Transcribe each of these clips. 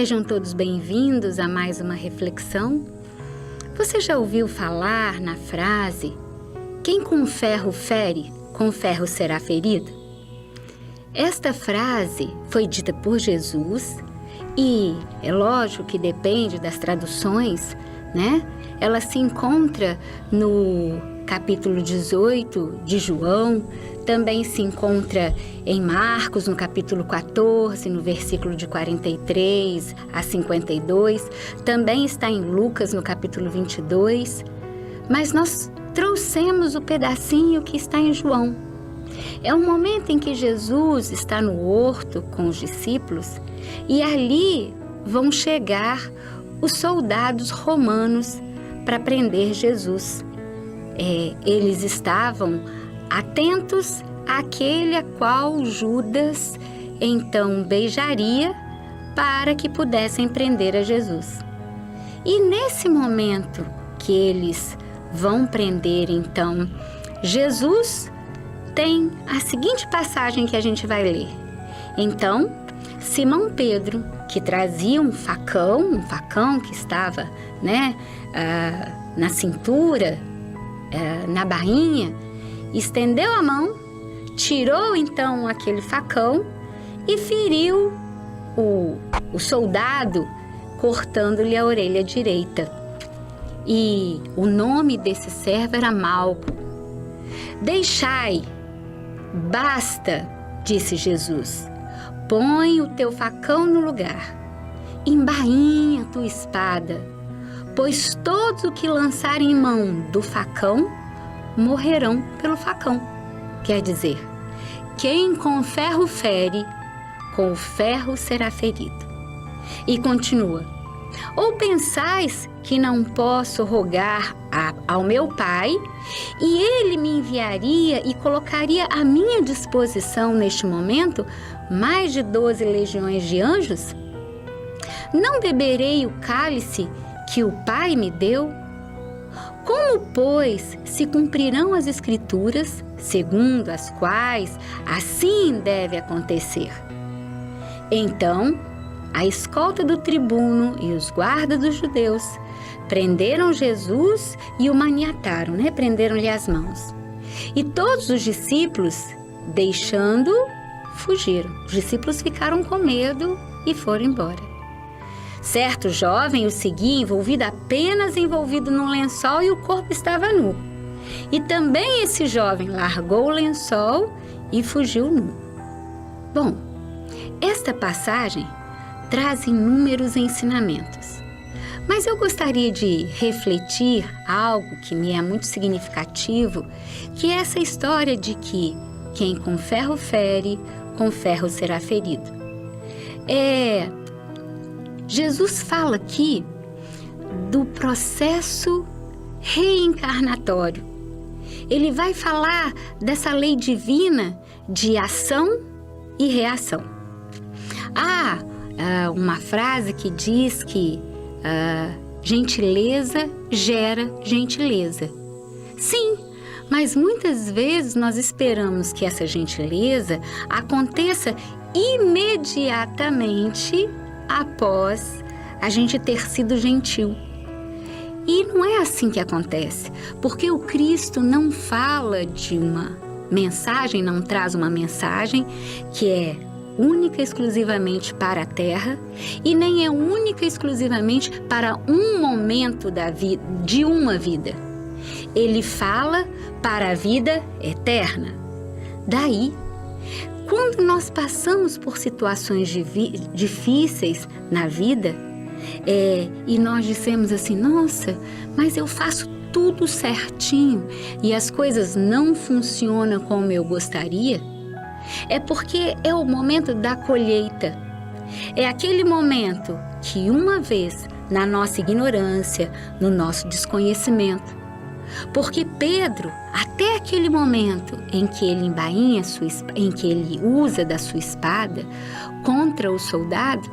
Sejam todos bem-vindos a mais uma reflexão. Você já ouviu falar na frase: quem com ferro fere, com ferro será ferido? Esta frase foi dita por Jesus e é lógico que depende das traduções, né? Ela se encontra no capítulo 18 de João, também se encontra em Marcos, no capítulo 14, no versículo de 43 a 52, também está em Lucas, no capítulo 22, mas nós trouxemos o pedacinho que está em João. É um momento em que Jesus está no horto com os discípulos e ali vão chegar os soldados romanos para prender Jesus. Eles estavam atentos àquele a qual Judas então beijaria para que pudessem prender a Jesus. E nesse momento que eles vão prender então Jesus, tem a seguinte passagem que a gente vai ler. Então, Simão Pedro, que trazia um facão que estava, na cintura, na bainha, estendeu a mão, tirou então aquele facão e feriu o soldado, cortando-lhe a orelha direita. E o nome desse servo era Malco. Deixai, basta, disse Jesus, põe o teu facão no lugar, embainha a tua espada, pois todos o que lançarem mão do facão morrerão pelo facão. Quer dizer, quem com ferro fere, com o ferro será ferido. E continua: ou pensais que não posso rogar ao meu Pai, e Ele me enviaria e colocaria à minha disposição neste momento mais de 12 legiões de anjos? Não beberei o cálice que o Pai me deu? Como, pois, se cumprirão as Escrituras, segundo as quais assim deve acontecer? Então, a escolta do tribuno e os guardas dos judeus prenderam Jesus e o maniataram, prenderam-lhe as mãos. E todos os discípulos, deixando, fugiram. Os discípulos ficaram com medo e foram embora. Certo jovem o seguia apenas envolvido num lençol e o corpo estava nu. E também esse jovem largou o lençol e fugiu nu. Bom, esta passagem traz inúmeros ensinamentos, mas eu gostaria de refletir algo que me é muito significativo, que é essa história de que quem com ferro fere, com ferro será ferido. Jesus fala aqui do processo reencarnatório. Ele vai falar dessa lei divina de ação e reação. Há uma frase que diz que gentileza gera gentileza. Sim, mas muitas vezes nós esperamos que essa gentileza aconteça imediatamente após a gente ter sido gentil. E não é assim que acontece, porque o Cristo não fala de uma mensagem, não traz uma mensagem que é única e exclusivamente para a Terra e nem é única e exclusivamente para um momento de uma vida. Ele fala para a vida eterna. Daí, quando nós passamos por situações difíceis na vida, e nós dissemos assim: nossa, mas eu faço tudo certinho e as coisas não funcionam como eu gostaria, é porque é o momento da colheita. É aquele momento que, uma vez, na nossa ignorância, no nosso desconhecimento, porque Pedro, até aquele momento em que ele embainha em que ele usa da sua espada contra o soldado,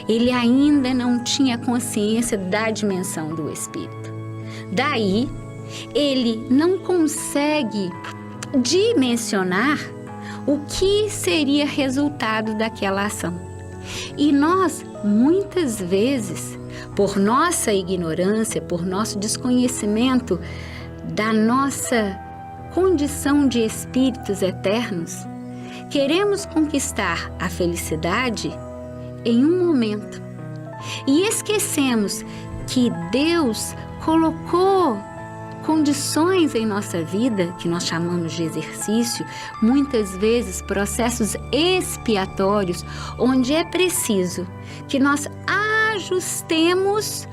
ele ainda não tinha consciência da dimensão do Espírito. Daí, ele não consegue dimensionar o que seria resultado daquela ação. E nós muitas vezes, por nossa ignorância, por nosso desconhecimento da nossa condição de espíritos eternos, queremos conquistar a felicidade em um momento e esquecemos que Deus colocou condições em nossa vida, que nós chamamos de exercício, muitas vezes processos expiatórios, onde é preciso que nós ajustemos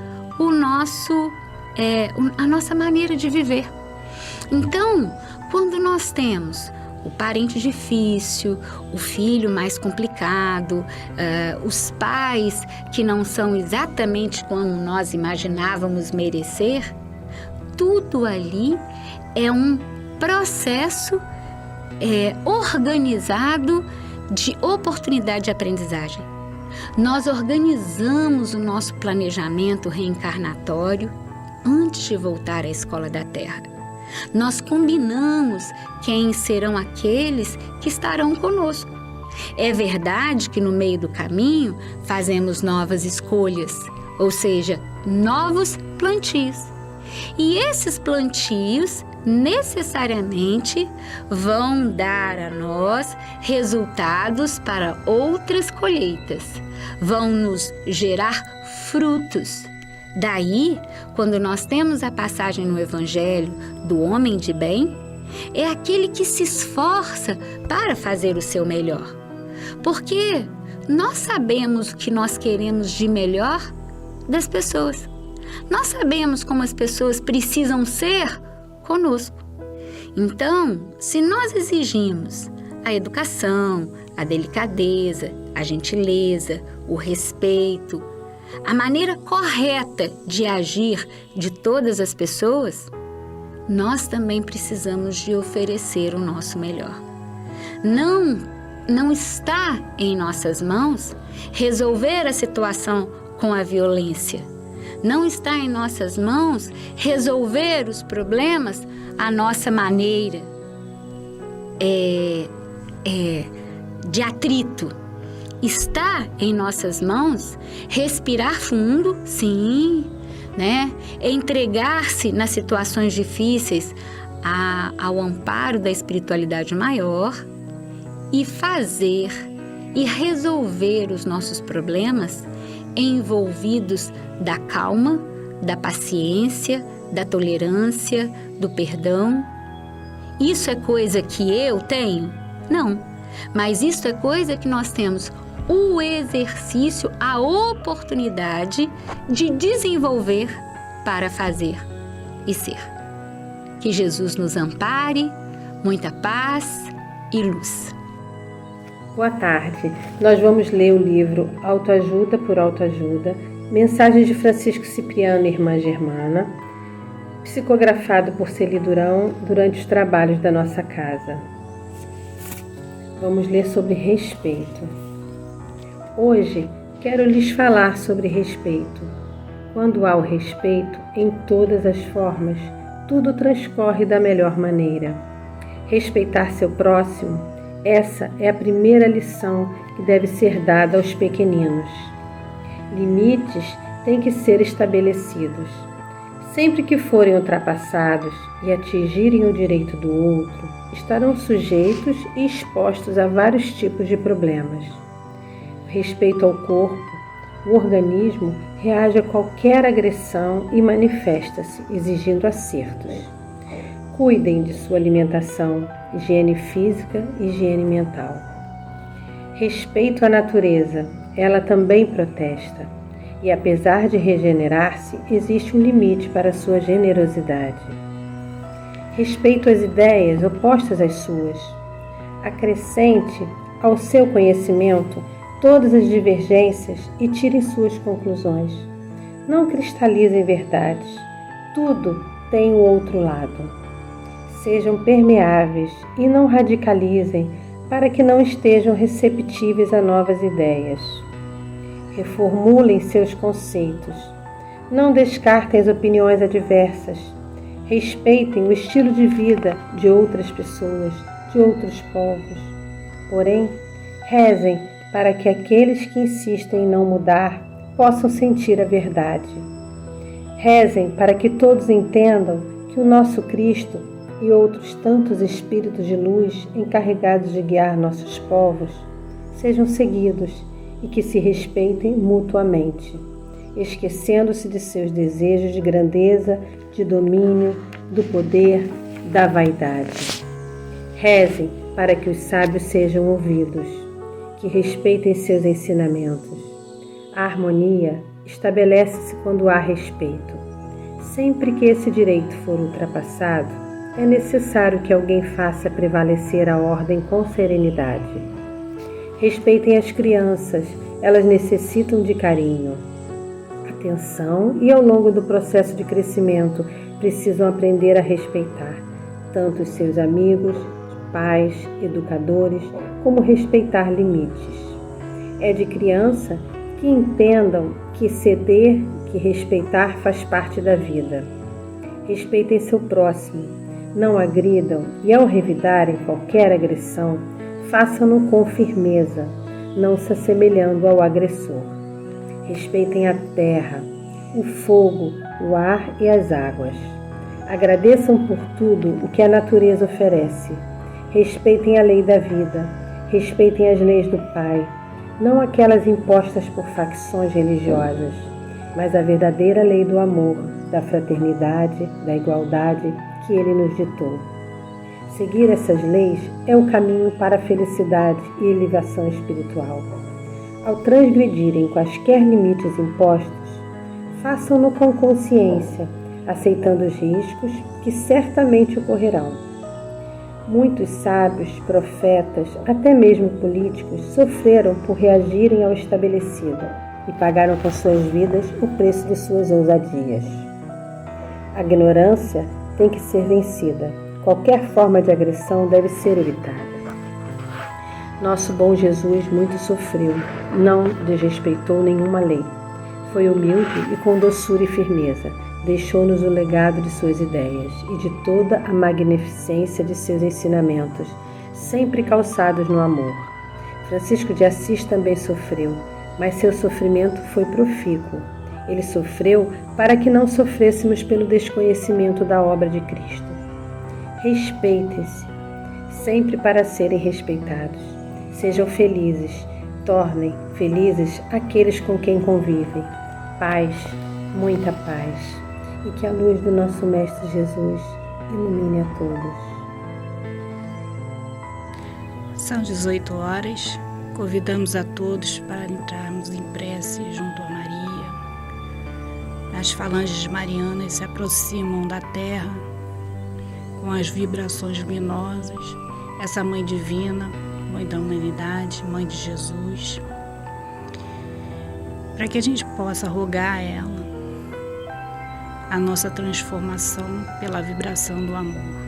a nossa maneira de viver. Então, quando nós temos o parente difícil, o filho mais complicado, os pais que não são exatamente como nós imaginávamos merecer, tudo ali é um processo organizado de oportunidade de aprendizagem. Nós organizamos o nosso planejamento reencarnatório antes de voltar à escola da Terra. Nós combinamos quem serão aqueles que estarão conosco. É verdade que no meio do caminho fazemos novas escolhas, ou seja, novos plantios. E esses plantios necessariamente vão dar a nós resultados para outras colheitas, vão nos gerar frutos. Daí, quando nós temos a passagem no Evangelho do homem de bem, é aquele que se esforça para fazer o seu melhor. Porque nós sabemos o que nós queremos de melhor das pessoas. Nós sabemos como as pessoas precisam ser conosco. Então, se nós exigimos a educação, a delicadeza, a gentileza, o respeito, a maneira correta de agir de todas as pessoas, nós também precisamos de oferecer o nosso melhor. Não está em nossas mãos resolver a situação com a violência. Não está em nossas mãos resolver os problemas à nossa maneira de atrito. Está em nossas mãos respirar fundo, sim, né? Entregar-se nas situações difíceis ao amparo da espiritualidade maior e fazer e resolver os nossos problemas envolvidos da calma, da paciência, da tolerância, do perdão. Isso é coisa que eu tenho? Não, mas isso é coisa que nós temos o exercício, a oportunidade de desenvolver para fazer e ser. Que Jesus nos ampare, muita paz e luz. Boa tarde. Nós vamos ler o livro Autoajuda por Autoajuda, Mensagens de Francisco Cipriano e Irmã Germana, psicografado por Celi Durão durante os trabalhos da nossa casa. Vamos ler sobre respeito. Hoje quero lhes falar sobre respeito. Quando há o respeito em todas as formas, tudo transcorre da melhor maneira. Respeitar seu próximo, essa é a primeira lição que deve ser dada aos pequeninos. Limites têm que ser estabelecidos. Sempre que forem ultrapassados e atingirem o direito do outro, estarão sujeitos e expostos a vários tipos de problemas. O respeito ao corpo, o organismo reage a qualquer agressão e manifesta-se, exigindo acertos. Cuidem de sua alimentação, higiene física e higiene mental. Respeito à natureza, ela também protesta. E apesar de regenerar-se, existe um limite para sua generosidade. Respeito às ideias opostas às suas. Acrescente ao seu conhecimento todas as divergências e tirem suas conclusões. Não cristalizem verdades. Tudo tem o outro lado. Sejam permeáveis e não radicalizem para que não estejam receptíveis a novas ideias. Reformulem seus conceitos. Não descartem as opiniões adversas. Respeitem o estilo de vida de outras pessoas, de outros povos. Porém, rezem para que aqueles que insistem em não mudar possam sentir a verdade. Rezem para que todos entendam que o nosso Cristo e outros tantos espíritos de luz encarregados de guiar nossos povos sejam seguidos e que se respeitem mutuamente, esquecendo-se de seus desejos de grandeza, de domínio, do poder, da vaidade. Rezem para que os sábios sejam ouvidos, que respeitem seus ensinamentos. A harmonia estabelece-se quando há respeito. Sempre que esse direito for ultrapassado, é necessário que alguém faça prevalecer a ordem com serenidade. Respeitem as crianças, elas necessitam de carinho, atenção e ao longo do processo de crescimento precisam aprender a respeitar tanto os seus amigos, pais, educadores, como respeitar limites. É de criança que entendam que ceder, que respeitar faz parte da vida. Respeitem seu próximo, não agridam e ao revidarem qualquer agressão, façam-no com firmeza, não se assemelhando ao agressor. Respeitem a terra, o fogo, o ar e as águas. Agradeçam por tudo o que a natureza oferece. Respeitem a lei da vida, respeitem as leis do Pai, não aquelas impostas por facções religiosas, mas a verdadeira lei do amor, da fraternidade, da igualdade que Ele nos ditou. Seguir essas leis é o caminho para a felicidade e elevação espiritual. Ao transgredirem quaisquer limites impostos, façam-no com consciência, aceitando os riscos que certamente ocorrerão. Muitos sábios, profetas, até mesmo políticos, sofreram por reagirem ao estabelecido e pagaram com suas vidas o preço de suas ousadias. A ignorância tem que ser vencida. Qualquer forma de agressão deve ser evitada. Nosso bom Jesus muito sofreu, não desrespeitou nenhuma lei. Foi humilde e com doçura e firmeza. Deixou-nos o legado de suas ideias e de toda a magnificência de seus ensinamentos, sempre calçados no amor. Francisco de Assis também sofreu, mas seu sofrimento foi profícuo. Ele sofreu para que não sofrêssemos pelo desconhecimento da obra de Cristo. Respeitem-se, sempre para serem respeitados. Sejam felizes, tornem felizes aqueles com quem convivem. Paz, muita paz. E que a luz do nosso Mestre Jesus ilumine a todos. São 18 horas. Convidamos a todos para entrarmos em prece junto a Maria. As falanges marianas se aproximam da terra com as vibrações luminosas. Essa Mãe Divina, Mãe da Humanidade, Mãe de Jesus, para que a gente possa rogar a ela a nossa transformação pela vibração do amor.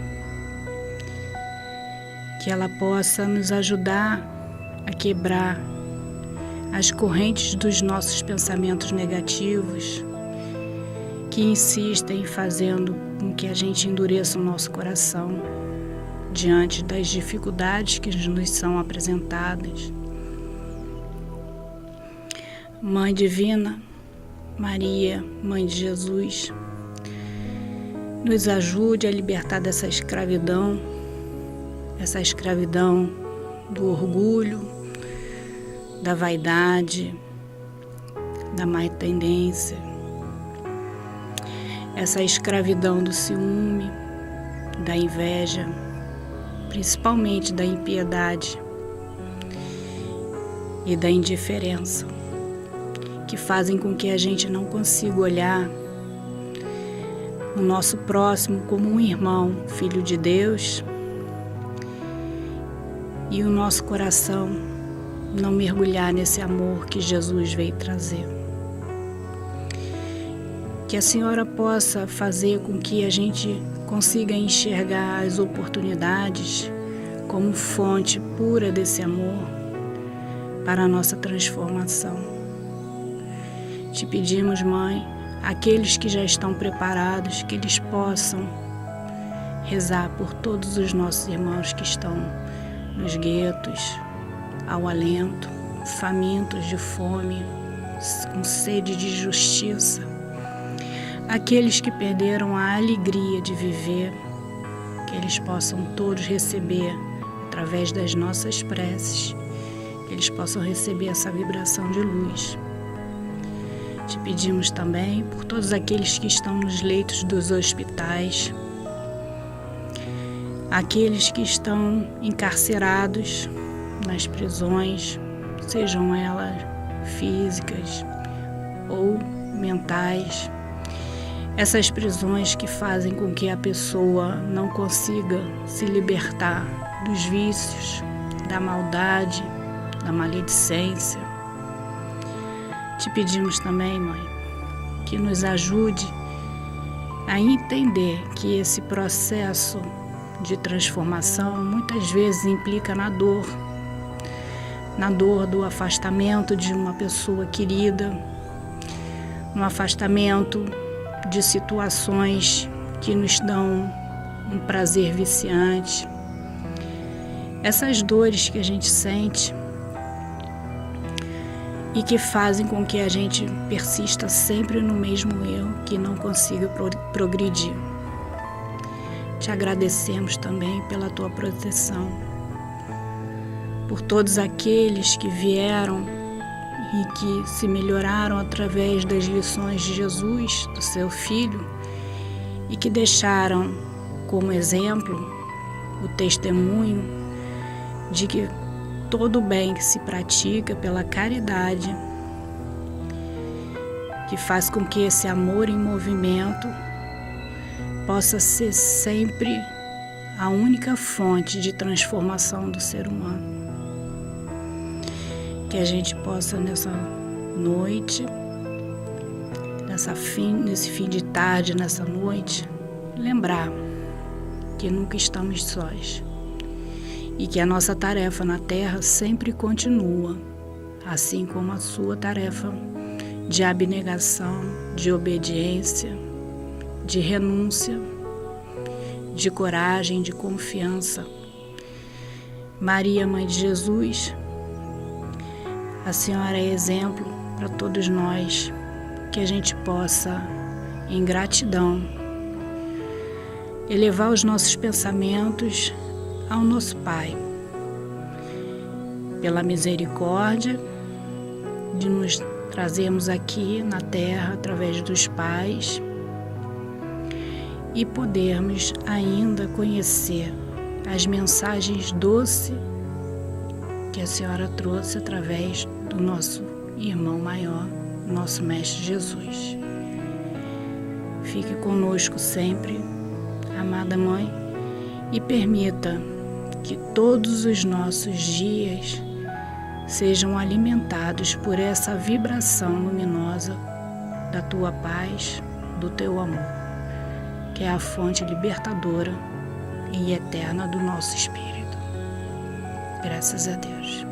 Que ela possa nos ajudar a quebrar as correntes dos nossos pensamentos negativos que insistem fazendo com que a gente endureça o nosso coração diante das dificuldades que nos são apresentadas. Mãe Divina, Maria, Mãe de Jesus, nos ajude a libertar dessa escravidão do orgulho, da vaidade, da má tendência, essa escravidão do ciúme, da inveja, principalmente da impiedade e da indiferença, que fazem com que a gente não consiga olhar o nosso próximo como um irmão, filho de Deus, e o nosso coração não mergulhar nesse amor que Jesus veio trazer. Que a Senhora possa fazer com que a gente consiga enxergar as oportunidades como fonte pura desse amor para a nossa transformação. Te pedimos, Mãe, aqueles que já estão preparados, que eles possam rezar por todos os nossos irmãos que estão nos guetos, ao alento, famintos de fome, com sede de justiça, aqueles que perderam a alegria de viver, que eles possam todos receber, através das nossas preces, que eles possam receber essa vibração de luz. Te pedimos também por todos aqueles que estão nos leitos dos hospitais, aqueles que estão encarcerados nas prisões, sejam elas físicas ou mentais, essas prisões que fazem com que a pessoa não consiga se libertar dos vícios, da maldade, da maledicência. Te pedimos também, Mãe, que nos ajude a entender que esse processo de transformação muitas vezes implica na dor do afastamento de uma pessoa querida, no afastamento de situações que nos dão um prazer viciante. Essas dores que a gente sente e que fazem com que a gente persista sempre no mesmo erro, que não consiga progredir. Te agradecemos também pela tua proteção, por todos aqueles que vieram e que se melhoraram através das lições de Jesus, do seu Filho, e que deixaram como exemplo o testemunho de que todo o bem que se pratica pela caridade, que faz com que esse amor em movimento possa ser sempre a única fonte de transformação do ser humano. Que a gente possa nessa noite, nesse fim de tarde, nessa noite, lembrar que nunca estamos sós e que a nossa tarefa na Terra sempre continua, assim como a sua tarefa de abnegação, de obediência, de renúncia, de coragem, de confiança. Maria, Mãe de Jesus, a Senhora é exemplo para todos nós, que a gente possa, em gratidão, elevar os nossos pensamentos ao nosso Pai, pela misericórdia de nos trazermos aqui na Terra através dos pais e podermos ainda conhecer as mensagens doces que a Senhora trouxe através do nosso irmão maior, nosso Mestre Jesus. Fique conosco sempre, amada Mãe, e permita que todos os nossos dias sejam alimentados por essa vibração luminosa da tua paz, do teu amor, que é a fonte libertadora e eterna do nosso espírito. Graças a Deus.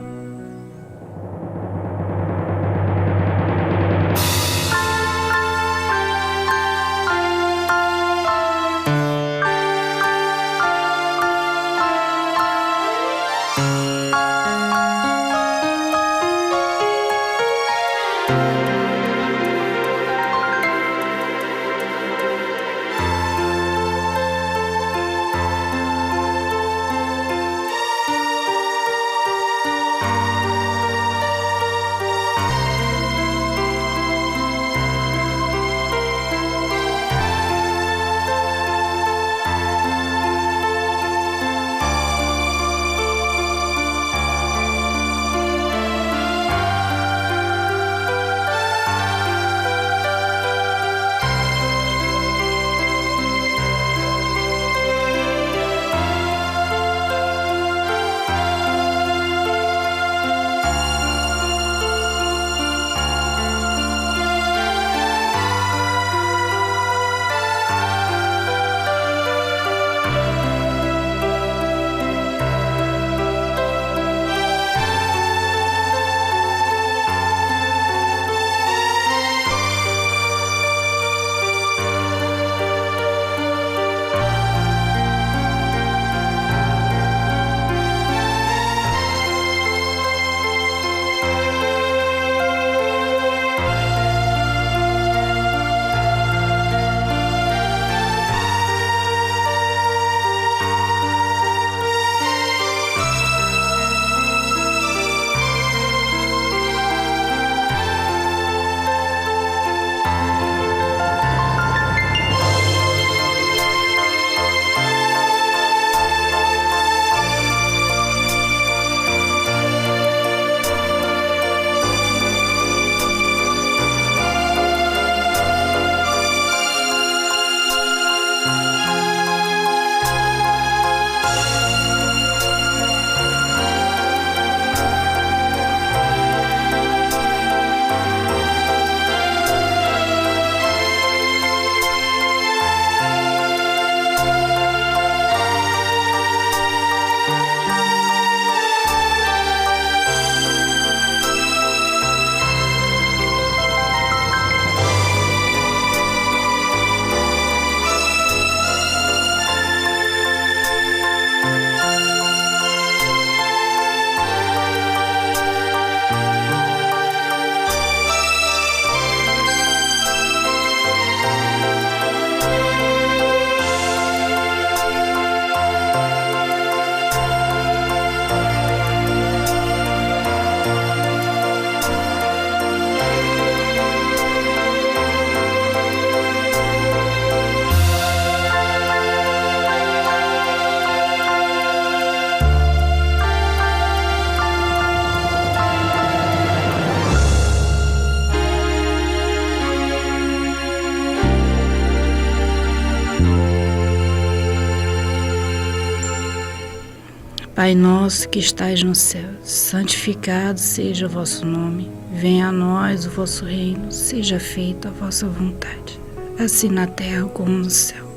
Pai nosso que estais no céu, santificado seja o vosso nome. Venha a nós o vosso reino, seja feita a vossa vontade, assim na terra como no céu.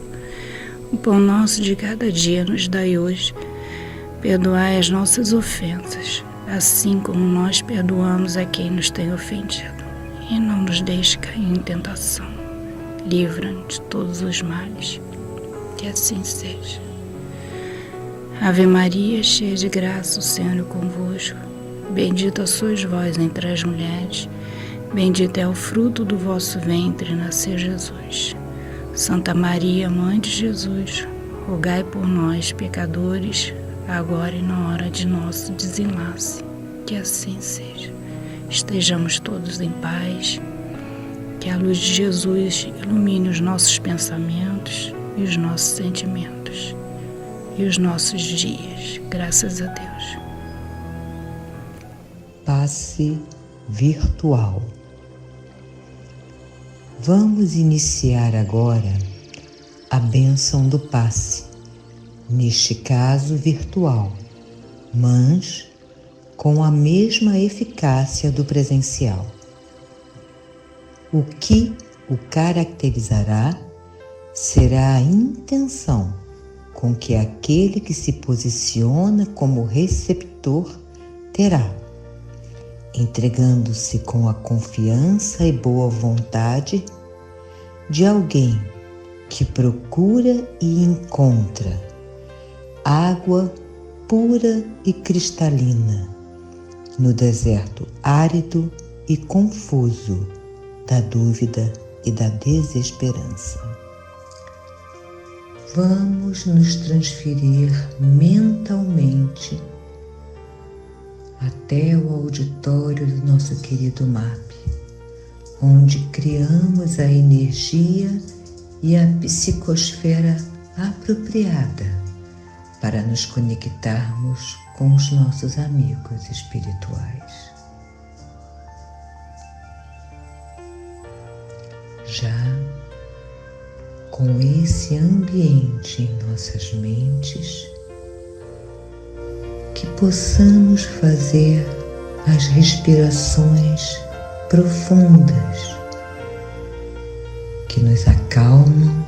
O pão nosso de cada dia nos dai hoje. Perdoai as nossas ofensas, assim como nós perdoamos a quem nos tem ofendido. E não nos deixe cair em tentação. Livra-nos de todos os males. Que assim seja. Ave Maria, cheia de graça, o Senhor é convosco. Bendita sois vós entre as mulheres. Bendito é o fruto do vosso ventre, nasceu Jesus. Santa Maria, Mãe de Jesus, rogai por nós, pecadores, agora e na hora de nosso desenlace. Que assim seja. Estejamos todos em paz. Que a luz de Jesus ilumine os nossos pensamentos e os nossos sentimentos e os nossos dias. Graças a Deus. Passe virtual. Vamos iniciar agora a bênção do passe, neste caso virtual, mas com a mesma eficácia do presencial. O que o caracterizará será a intenção com que aquele que se posiciona como receptor terá, entregando-se com a confiança e boa vontade de alguém que procura e encontra água pura e cristalina no deserto árido e confuso da dúvida e da desesperança. Vamos nos transferir mentalmente até o auditório do nosso querido MAP, onde criamos a energia e a psicosfera apropriada para nos conectarmos com os nossos amigos espirituais. Já com esse ambiente em nossas mentes, que possamos fazer as respirações profundas que nos acalmam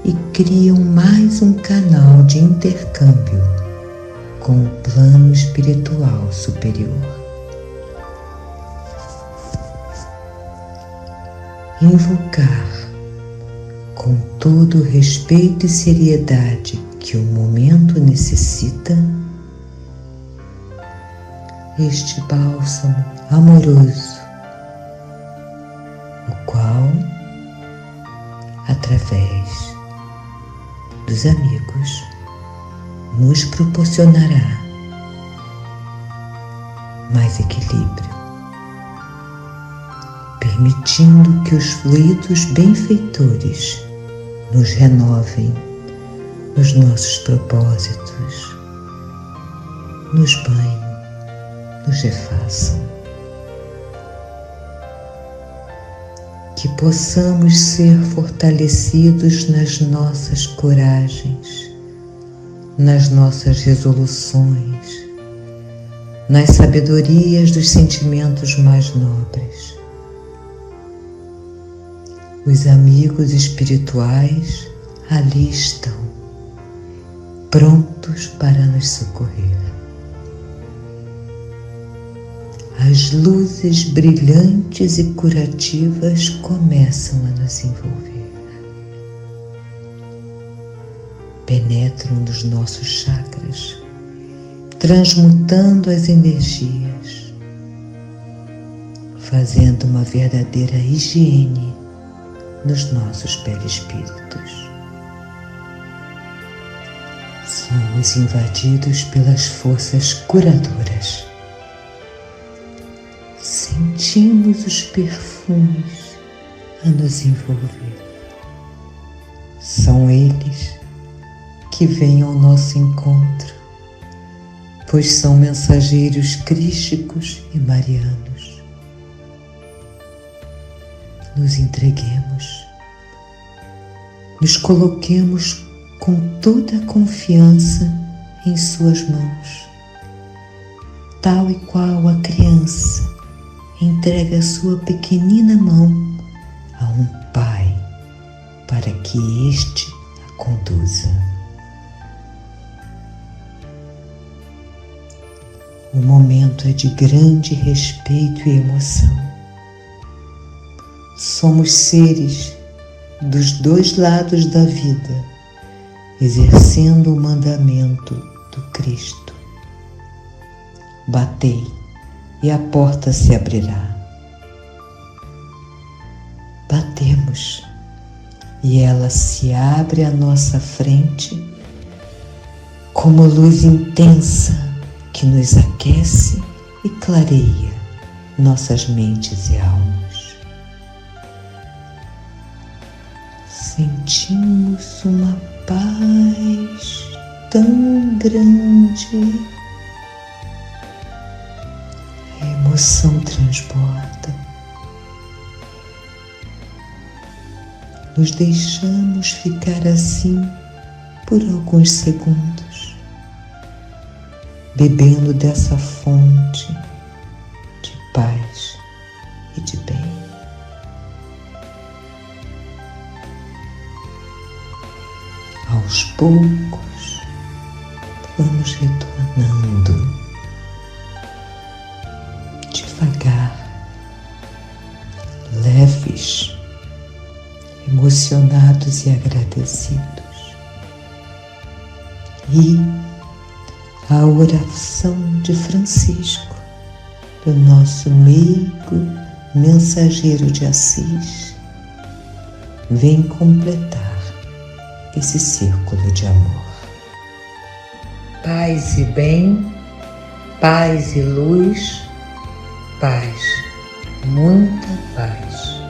e criam mais um canal de intercâmbio com o plano espiritual superior. Invocar com todo o respeito e seriedade que o momento necessita este bálsamo amoroso, o qual, através dos amigos, nos proporcionará mais equilíbrio, permitindo que os fluidos benfeitores nos renovem nos nossos propósitos, nos banhem, nos refaçam. Que possamos ser fortalecidos nas nossas coragens, nas nossas resoluções, nas sabedorias dos sentimentos mais nobres. Os amigos espirituais ali estão, prontos para nos socorrer. As luzes brilhantes e curativas começam a nos envolver. Penetram nos nossos chakras, transmutando as energias, fazendo uma verdadeira higiene nos nossos perispíritos. Somos invadidos pelas forças curadoras. Sentimos os perfumes a nos envolver. São eles que vêm ao nosso encontro, pois são mensageiros crísticos e marianos. Nos entreguemos, nos coloquemos com toda a confiança em suas mãos, tal e qual a criança entrega sua pequenina mão a um pai para que este a conduza. O momento é de grande respeito e emoção. Somos seres dos dois lados da vida, exercendo o mandamento do Cristo. Batei e a porta se abrirá. Batemos e ela se abre à nossa frente como luz intensa que nos aquece e clareia nossas mentes e almas. Sentimos uma paz tão grande. A emoção transborda. Nos deixamos ficar assim por alguns segundos, bebendo dessa fonte de paz e de bem. Aos poucos, vamos retornando, devagar, leves, emocionados e agradecidos. E a oração de Francisco, do nosso meigo mensageiro de Assis, vem completar esse círculo de amor. Paz e bem, paz e luz, paz, muita paz.